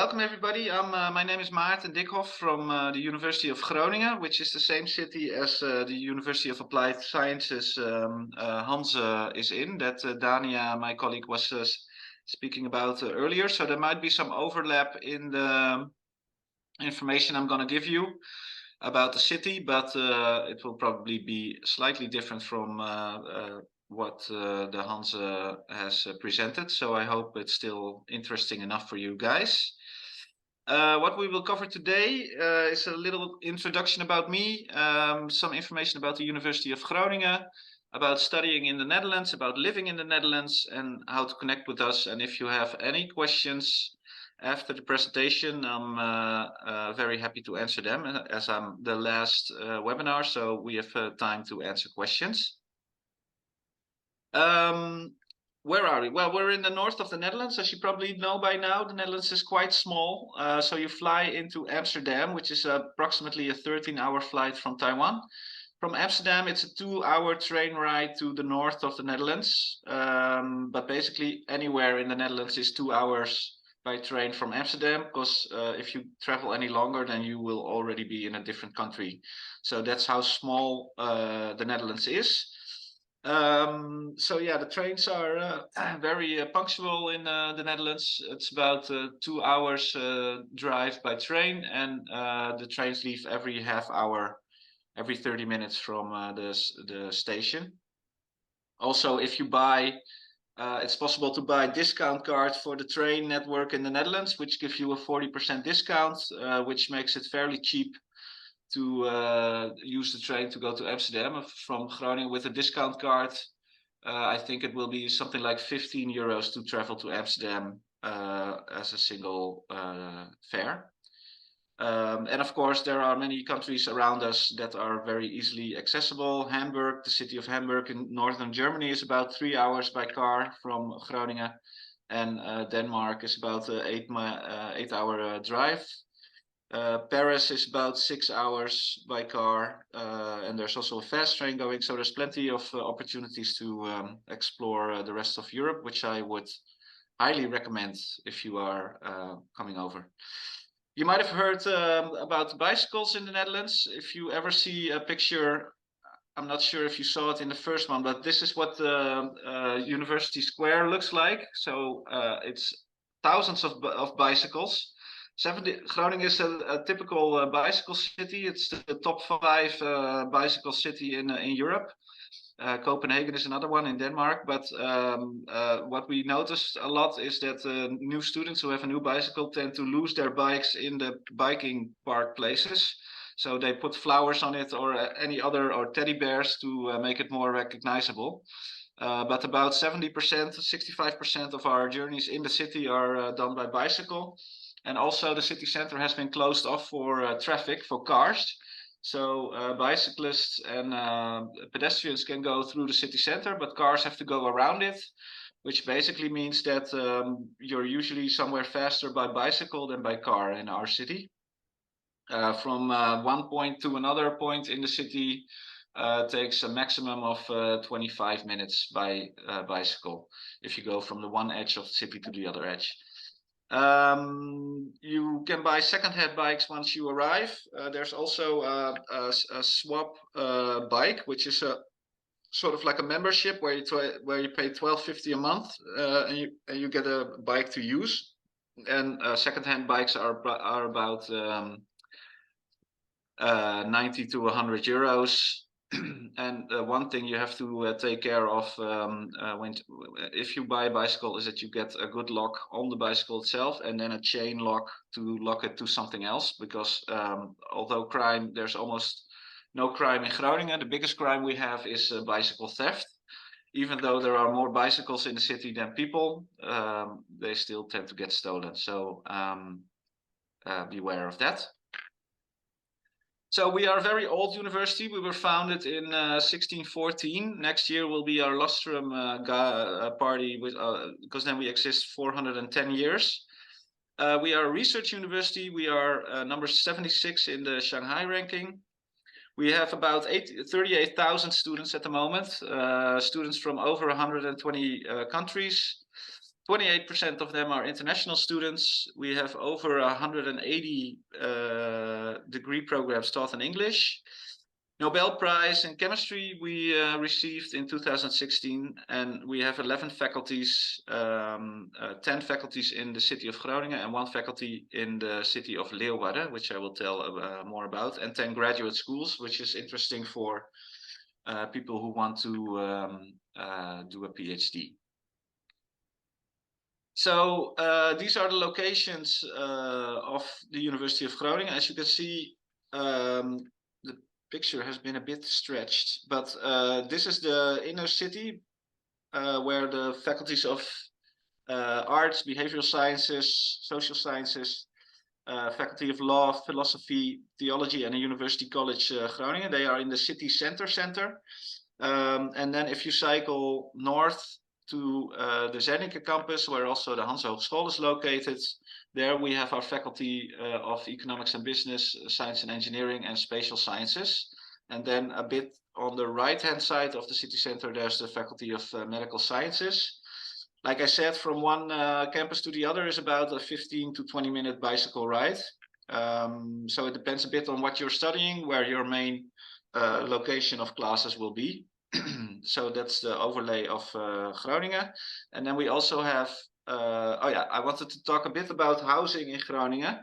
welcome everybody. My name is Maarten Dikhoff from the University of Groningen, which is the same city as the University of Applied Sciences Hans is in, that Dania, my colleague, was speaking about earlier. So there might be some overlap in the information I'm going to give you about the city, but it will probably be slightly different from what the Hans has presented. So I hope it's still interesting enough for you guys. What we will cover today is a little introduction about me, some information about the University of Groningen, about studying in the Netherlands, about living in the Netherlands, and how to connect with us. And if you have any questions after the presentation, I'm very happy to answer them, as I'm the last webinar, so we have time to answer questions. Where are we? Well, we're in the north of the Netherlands. As you probably know by now, the Netherlands is quite small. So you fly into Amsterdam, which is approximately a 13-hour flight from Taiwan. From Amsterdam, it's a 2-hour train ride to the north of the Netherlands. But basically anywhere in the Netherlands is 2 hours by train from Amsterdam, because if you travel any longer, then you will already be in a different country. So that's how small the Netherlands is. So yeah, the trains are very punctual in the Netherlands. It's about 2 hours drive by train, and the trains leave every half hour, every 30 minutes from the station. Also, if you buy, it's possible to buy discount cards for the train network in the Netherlands, which give you a 40% discount, which makes it fairly cheap to use the train to go to Amsterdam. From Groningen with a discount card, I think it will be something like 15 euros to travel to Amsterdam as a single fare. And of course, there are many countries around us that are very easily accessible. Hamburg, the city of Hamburg in northern Germany, is about 3 hours by car from Groningen, and Denmark is about an 8-hour drive. Paris is about 6 hours by car, and there's also a fast train going, so there's plenty of opportunities to explore the rest of Europe, which I would highly recommend if you are coming over. You might have heard about bicycles in the Netherlands. If you ever see a picture, I'm not sure if you saw it in the first one, but this is what the University Square looks like. So it's thousands of bicycles. Groningen is a typical bicycle city. It's the top 5 bicycle city in Europe. Copenhagen is another one in Denmark. But what we noticed a lot is that new students who have a new bicycle tend to lose their bikes in the biking park places. So they put flowers on it or any other, or teddy bears to make it more recognizable. But about 70%, 65% of our journeys in the city are done by bicycle. And also the city center has been closed off for traffic, for cars. So bicyclists and pedestrians can go through the city center, but cars have to go around it, which basically means that you're usually somewhere faster by bicycle than by car in our city. From one point to another point in the city takes a maximum of 25 minutes by bicycle, if you go from the one edge of the city to the other edge. You can buy second-hand bikes once you arrive. There's also a swap bike, which is a sort of like a membership where you pay $12.50 a month, and you get a bike to use. And second-hand bikes are about 90 to 100 euros. And one thing you have to take care of if you buy a bicycle is that you get a good lock on the bicycle itself, and then a chain lock to lock it to something else, because although there's almost no crime in Groningen, the biggest crime we have is bicycle theft. Even though there are more bicycles in the city than people, they still tend to get stolen. So beware of that. So we are a very old university. We were founded in 1614. Next year will be our lustrum party, because then we exist 410 years. We are a research university. We are number 76 in the Shanghai ranking. We have about 38,000 students at the moment, students from over 120 countries. 28% of them are international students. We have over 180 degree programs taught in English. Nobel Prize in Chemistry we received in 2016, and we have 11 faculties, 10 faculties in the city of Groningen and 1 faculty in the city of Leeuwarden, which I will tell more about, and 10 graduate schools, which is interesting for people who want to do a PhD. So these are the locations of the University of Groningen. As you can see, the picture has been a bit stretched, but this is the inner city where the faculties of arts, behavioral sciences, social sciences, faculty of law, philosophy, theology, and the University College Groningen, they are in the city center. And then if you cycle north to the Zernike campus, where also the Hanse Hogeschool is located, there we have our faculty of economics and business, science and engineering, and spatial sciences. And then a bit on the right-hand side of the city center, there's the faculty of medical sciences. Like I said, from one campus to the other is about a 15 to 20-minute bicycle ride. So it depends a bit on what you're studying, where your main location of classes will be. So that's the overlay of Groningen. And then we also have, I wanted to talk a bit about housing in Groningen.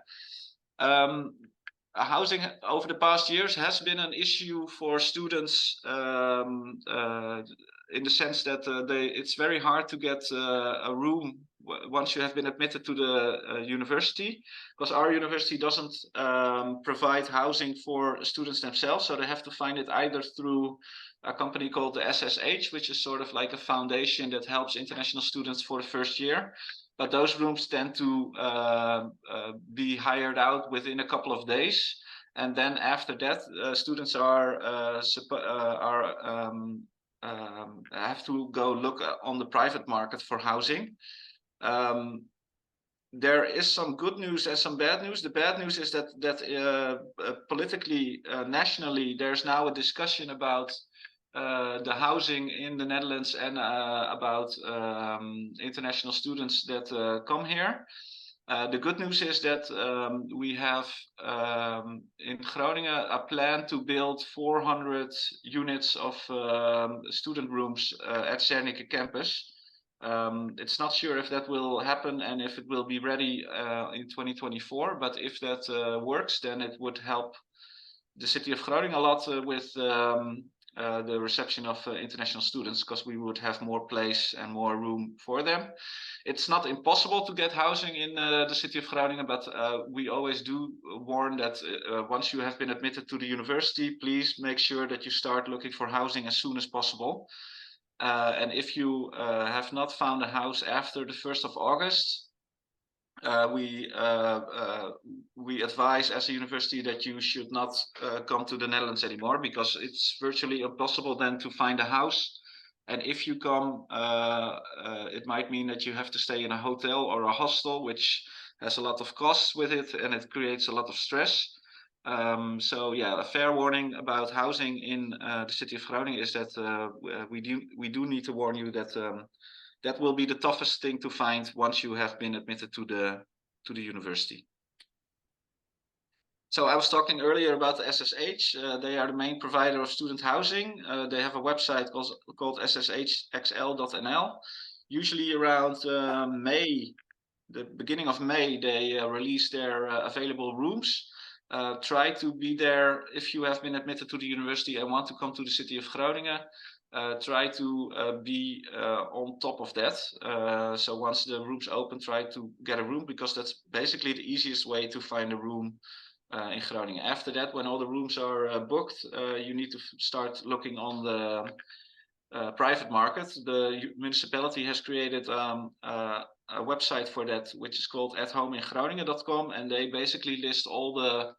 Housing over the past years has been an issue for students in the sense that it's very hard to get a room once you have been admitted to the university, because our university doesn't provide housing for students themselves, so they have to find it either through a company called the SSH, which is sort of like a foundation that helps international students for the first year. But those rooms tend to be hired out within a couple of days, and then after that, students have to go look on the private market for housing. There is some good news and some bad news. The bad news is that politically, nationally, there's now a discussion about the housing in the Netherlands and about international students that come here. The good news is that we have in Groningen a plan to build 400 units of student rooms at Zernike campus. It's not sure if that will happen and if it will be ready in 2024, but if that works, then it would help the city of Groningen a lot with the reception of international students, because we would have more place and more room for them. It's not impossible to get housing in the city of Groningen, but we always do warn that once you have been admitted to the university, please make sure that you start looking for housing as soon as possible. And if you have not found a house after the 1st of August, we advise as a university that you should not come to the Netherlands anymore, because it's virtually impossible then to find a house. And if you come, it might mean that you have to stay in a hotel or a hostel, which has a lot of costs with it, and it creates a lot of stress. So yeah, a fair warning about housing in the city of Groningen is that we do need to warn you that that will be the toughest thing to find once you have been admitted to the university. So I was talking earlier about the SSH. They are the main provider of student housing. They have a website called sshxl.nl. Usually around May, the beginning of May, they release their available rooms. Try to be there if you have been admitted to the university and want to come to the city of Groningen. Try to be on top of that. So once the rooms open, try to get a room, because that's basically the easiest way to find a room in Groningen. After that, when all the rooms are booked, you need to start looking on the private market. The municipality has created a website for that, which is called athomeingroningen.com, and they basically list all the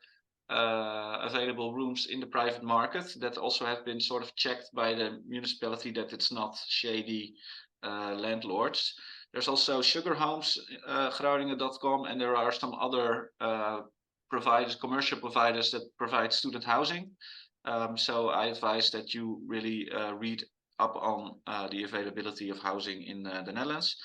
available rooms in the private market that also have been sort of checked by the municipality that it's not shady landlords. There's also sugarhomes.groningen.com, and there are some other providers, commercial providers that provide student housing. So I advise that you really read up on the availability of housing in the Netherlands.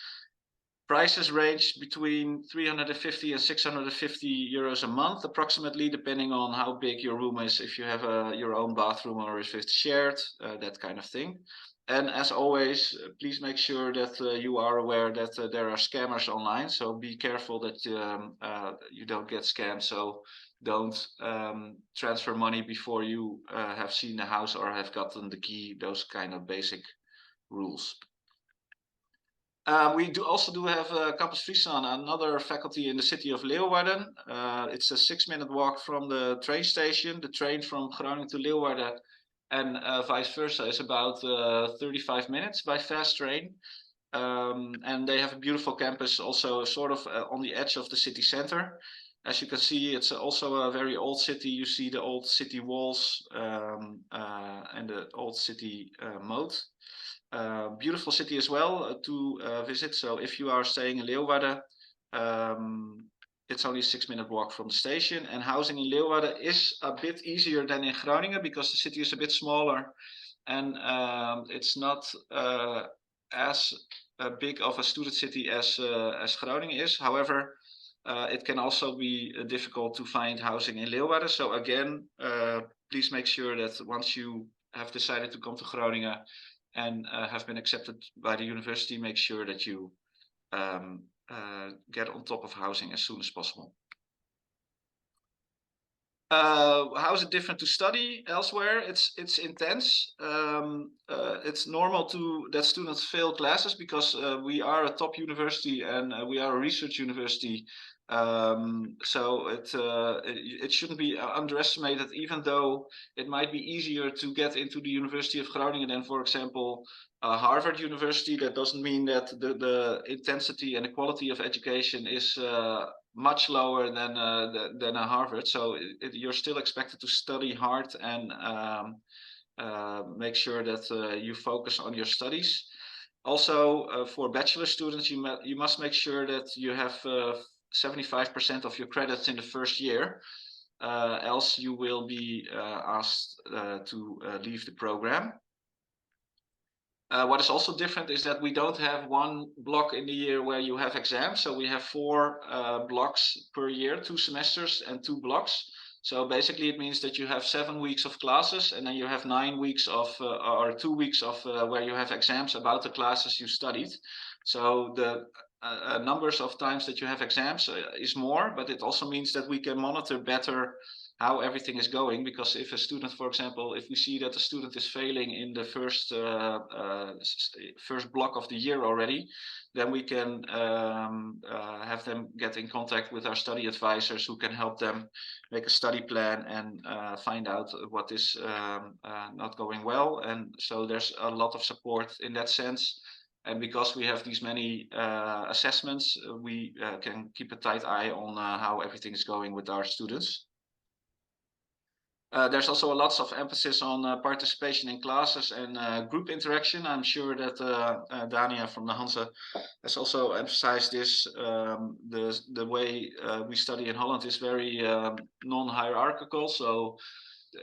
Prices range between 350 and 650 euros a month, approximately, depending on how big your room is, if you have your own bathroom or if it's shared, that kind of thing. And as always, please make sure that you are aware that there are scammers online. So be careful that you don't get scammed. So don't transfer money before you have seen the house or have gotten the key, those kind of basic rules. We also do have Campus Friesland, another faculty in the city of Leeuwarden. It's a 6-minute walk from the train station. The train from Groningen to Leeuwarden and vice versa is about 35 minutes by fast train. And they have a beautiful campus, also sort of on the edge of the city center. As you can see, it's also a very old city. You see the old city walls and the old city moat. Beautiful city as well to visit. So if you are staying in Leeuwarden, it's only a 6-minute walk from the station. And housing in Leeuwarden is a bit easier than in Groningen because the city is a bit smaller and it's not as big of a student city as Groningen is. However, it can also be difficult to find housing in Leeuwarden. So again, please make sure that once you have decided to come to Groningen and have been accepted by the university, make sure that you get on top of housing as soon as possible. How is it different to study elsewhere? It's intense. It's normal that students fail classes because we are a top university and we are a research university. So it shouldn't be underestimated, even though it might be easier to get into the University of Groningen than, for example, Harvard University. That doesn't mean that the intensity and the quality of education is much lower than a Harvard. So you're still expected to study hard and make sure that you focus on your studies. Also, for bachelor students, you must make sure that you have 75% of your credits in the first year, else you will be asked to leave the program. What is also different is that we don't have one block in the year where you have exams. So we have 4 blocks per year, 2 semesters and 2 blocks. So basically it means that you have 7 weeks of classes and then you have 9 weeks of or 2 weeks of where you have exams about the classes you studied. So the numbers of times that you have exams is more, but it also means that we can monitor better how everything is going, because if a student, for example, if we see that the student is failing in the first block of the year already, then we can have them get in contact with our study advisors who can help them make a study plan and find out what is not going well. And so there's a lot of support in that sense. And because we have these many assessments, we can keep a tight eye on how everything is going with our students. There's also lots of emphasis on participation in classes and group interaction. I'm sure that Dania from the Hanse has also emphasized this. The way we study in Holland is very non-hierarchical. So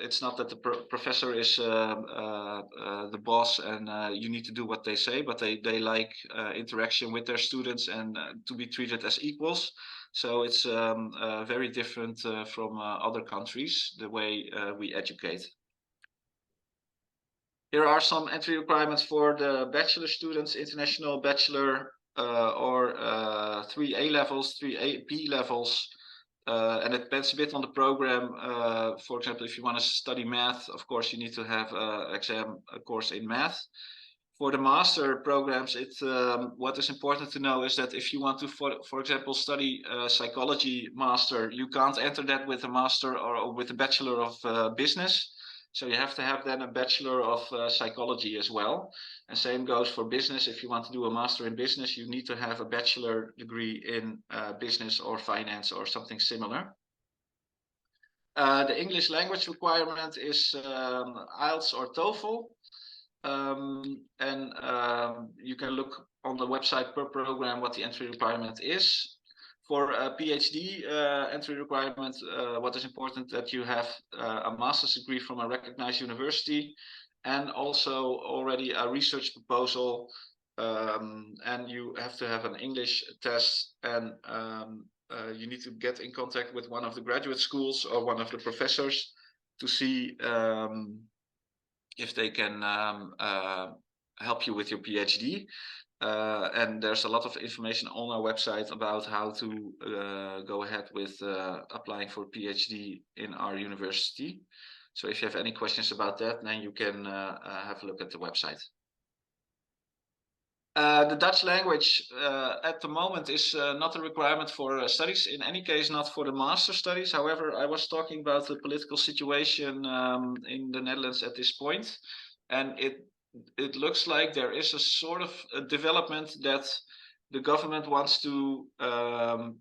it's not that the professor is the boss and you need to do what they say, but they like interaction with their students and to be treated as equals. So it's very different from other countries, the way we educate. Here are some entry requirements for the bachelor students, international bachelor or 3 A levels, 3 B levels. And it depends a bit on the program. For example, if you want to study math, of course, you need to have a course in math. For the master programs, what is important to know is that if you want to, for example, study psychology master, you can't enter that with a master or with a bachelor of business. So you have to have then a bachelor of psychology as well. And same goes for business. If you want to do a master in business, you need to have a bachelor degree in business or finance or something similar. The English language requirement is IELTS or TOEFL. You can look on the website per program what the entry requirement is. For a PhD entry requirement, what is important that you have a master's degree from a recognized university and also already a research proposal and you have to have an English test, and you need to get in contact with one of the graduate schools or one of the professors to see if they can help you with your PhD. And there's a lot of information on our website about how to go ahead with applying for a PhD in our university. So if you have any questions about that, then you can have a look at the website. The Dutch language at the moment is not a requirement for studies, in any case not for the master studies. However, I was talking about the political situation in the Netherlands at this point, and it looks like there is a sort of a development that the government wants to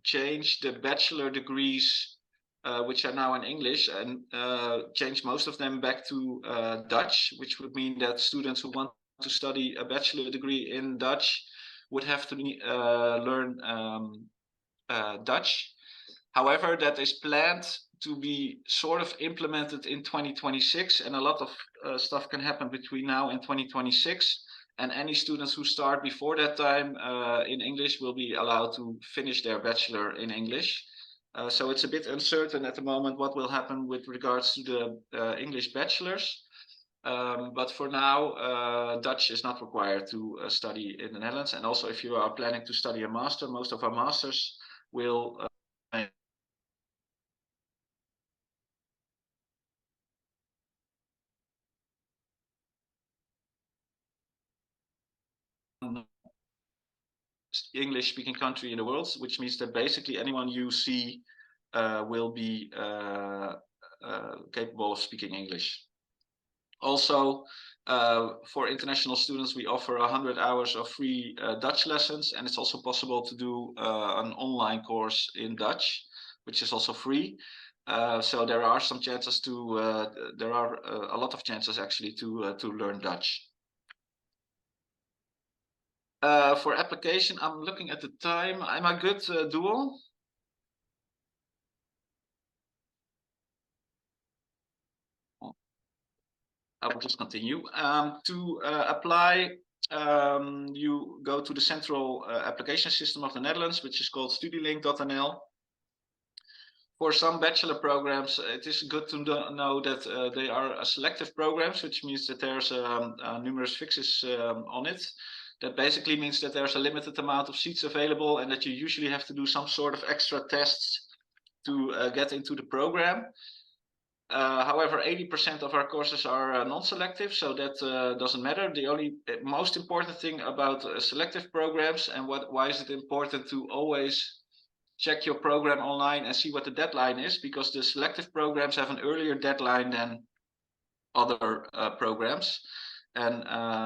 change the bachelor degrees, which are now in English, and change most of them back to Dutch, which would mean that students who want to study a bachelor degree in Dutch would have to learn Dutch. However, that is planned to be sort of implemented in 2026, and a lot of stuff can happen between now and 2026. And any students who start before that time in English will be allowed to finish their bachelor in English. So it's a bit uncertain at the moment what will happen with regards to the English bachelors. But for now, Dutch is not required to study in the Netherlands. And also, if you are planning to study a master, most of our masters will English-speaking country in the world, which means that basically anyone you see will be capable of speaking English. Also, for international students, we offer 100 hours of free Dutch lessons, and it's also possible to do an online course in Dutch, which is also free. So there are some chances to, there are a lot of chances actually to learn Dutch. For application, I'm looking at the time. Am I good, Duo? I will just continue. To apply, you go to the central application system of the Netherlands, which is called studielink.nl. For some bachelor programs, it is good to know that they are selective programs, which means that there's numerous fixes on it. That basically means that there's a limited amount of seats available, and that you usually have to do some sort of extra tests to get into the program. However, 80% of our courses are non-selective, so that doesn't matter. The most important thing about selective programs, and why is it important to always check your program online and see what the deadline is, because the selective programs have an earlier deadline than other programs. And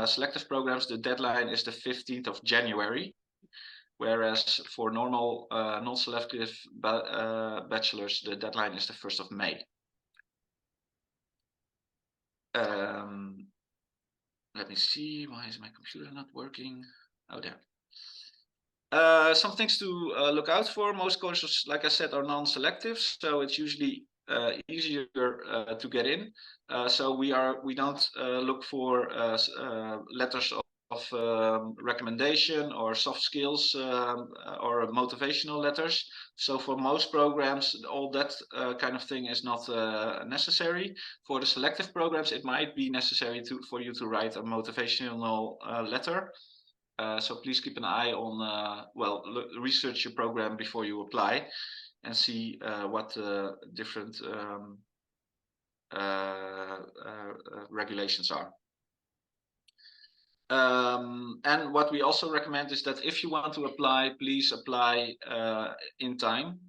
selective programs, the deadline is the 15th of January, whereas for normal non-selective bachelors, the deadline is the 1st of May. Let me see, why is my computer not working? Oh, there. Some things to look out for. Most courses, like I said, are non-selective, so it's usually easier to get in. So we don't look for letters of recommendation or soft skills or motivational letters. So for most programs, all that kind of thing is not necessary. For the selective programs, it might be necessary for you to write a motivational letter. So please keep an eye on, research your program before you apply and see what different regulations are. And what we also recommend is that if you want to apply, please apply in time,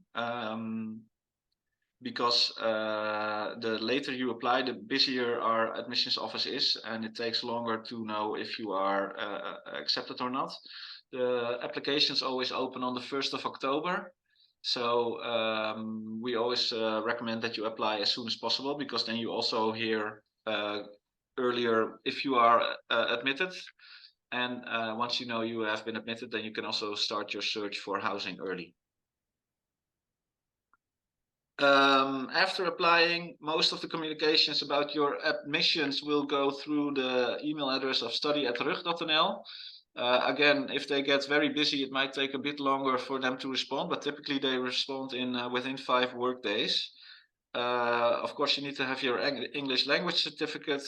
because the later you apply, the busier our admissions office is, and it takes longer to know if you are accepted or not. The applications always open on the 1st of October. So we always recommend that you apply as soon as possible, because then you also hear earlier if you are admitted. And once you know you have been admitted, then you can also start your search for housing early. After applying, most of the communications about your admissions will go through the email address of study@rug.nl. Again, if they get very busy, it might take a bit longer for them to respond, but typically they respond within 5 work days. Of course, you need to have your English language certificate,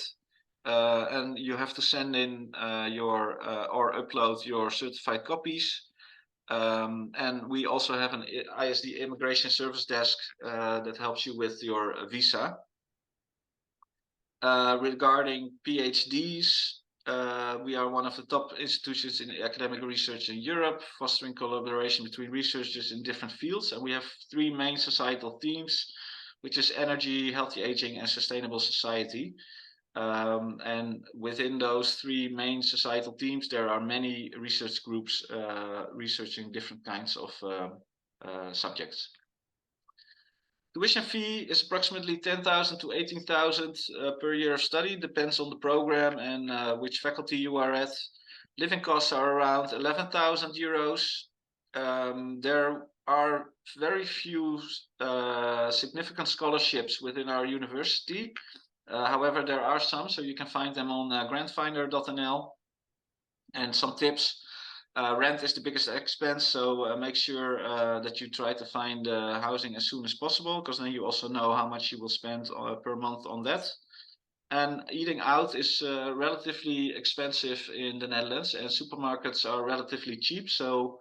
and you have to send in or upload your certified copies. And we also have an ISD immigration service desk that helps you with your visa. Regarding PhDs, we are one of the top institutions in academic research in Europe, fostering collaboration between researchers in different fields. And we have 3 main societal themes, which is energy, healthy aging, and sustainable society. And within those 3 main societal themes, there are many research groups researching different kinds of subjects. Tuition fee is approximately 10,000 to 18,000 per year of study, depends on the program and which faculty you are at. Living costs are around 11,000 euros. There are very few significant scholarships within our university. However, there are some, so you can find them on grantfinder.nl. And some tips. Rent is the biggest expense, so make sure that you try to find housing as soon as possible, because then you also know how much you will spend per month on that. And eating out is relatively expensive in the Netherlands, and supermarkets are relatively cheap, so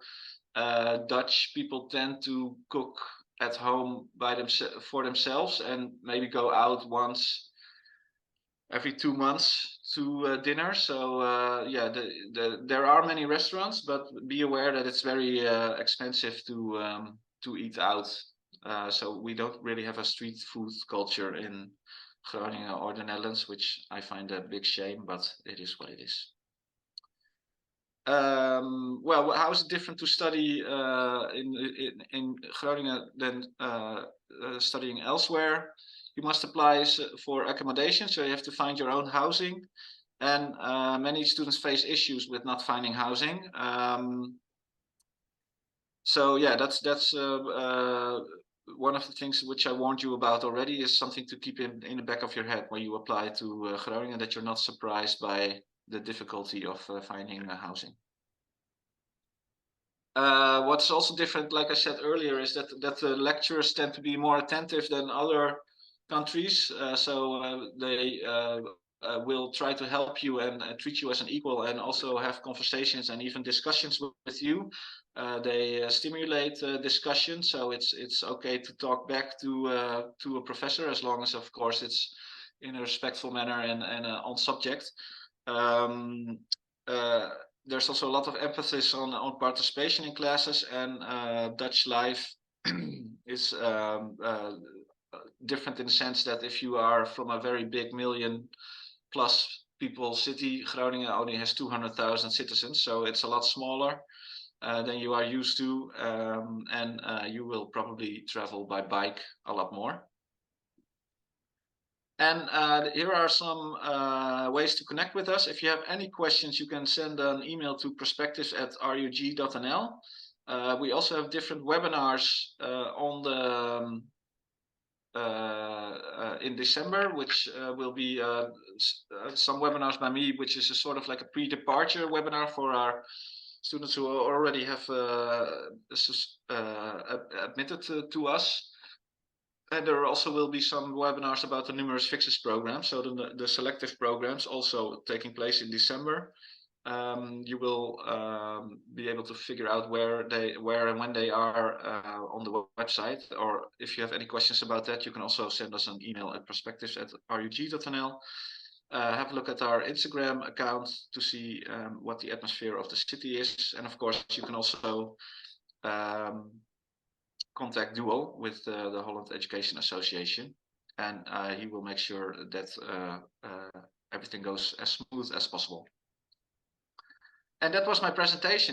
Dutch people tend to cook at home for themselves and maybe go out once every 2 months to dinner. So yeah, there are many restaurants, but be aware that it's very expensive to eat out. So we don't really have a street food culture in Groningen or the Netherlands, which I find a big shame, but it is what it is. Well, how is it different to study in Groningen than studying elsewhere? You must apply for accommodation, so you have to find your own housing, and many students face issues with not finding housing. So yeah, that's one of the things which I warned you about already, is something to keep in the back of your head when you apply to Groningen, that you're not surprised by the difficulty of finding housing. What's also different, like I said earlier, is that the lecturers tend to be more attentive than other countries, so they will try to help you and treat you as an equal, and also have conversations and even discussions with you. They stimulate discussion, so it's okay to talk back to a professor, as long as, of course, it's in a respectful manner and on subject. There's also a lot of emphasis on participation in classes, and Dutch life is different in the sense that if you are from a very big million plus people city, Groningen only has 200,000 citizens, so it's a lot smaller than you are used to, and you will probably travel by bike a lot more. And here are some ways to connect with us. If you have any questions, you can send an email to perspectives@rug.nl. We also have different webinars on the in December, which will be some webinars by me, which is a sort of like a pre-departure webinar for our students who already have admitted to us. And there also will be some webinars about the numerous fixes program, so the selective programs also taking place in December. You will be able to figure out where and when they are on the website, or if you have any questions about that, you can also send us an email at perspectives@rug.nl. Have a look at our Instagram account to see what the atmosphere of the city is, and of course you can also contact Duo with the Holland Education Association, and he will make sure that everything goes as smooth as possible. And that was my presentation.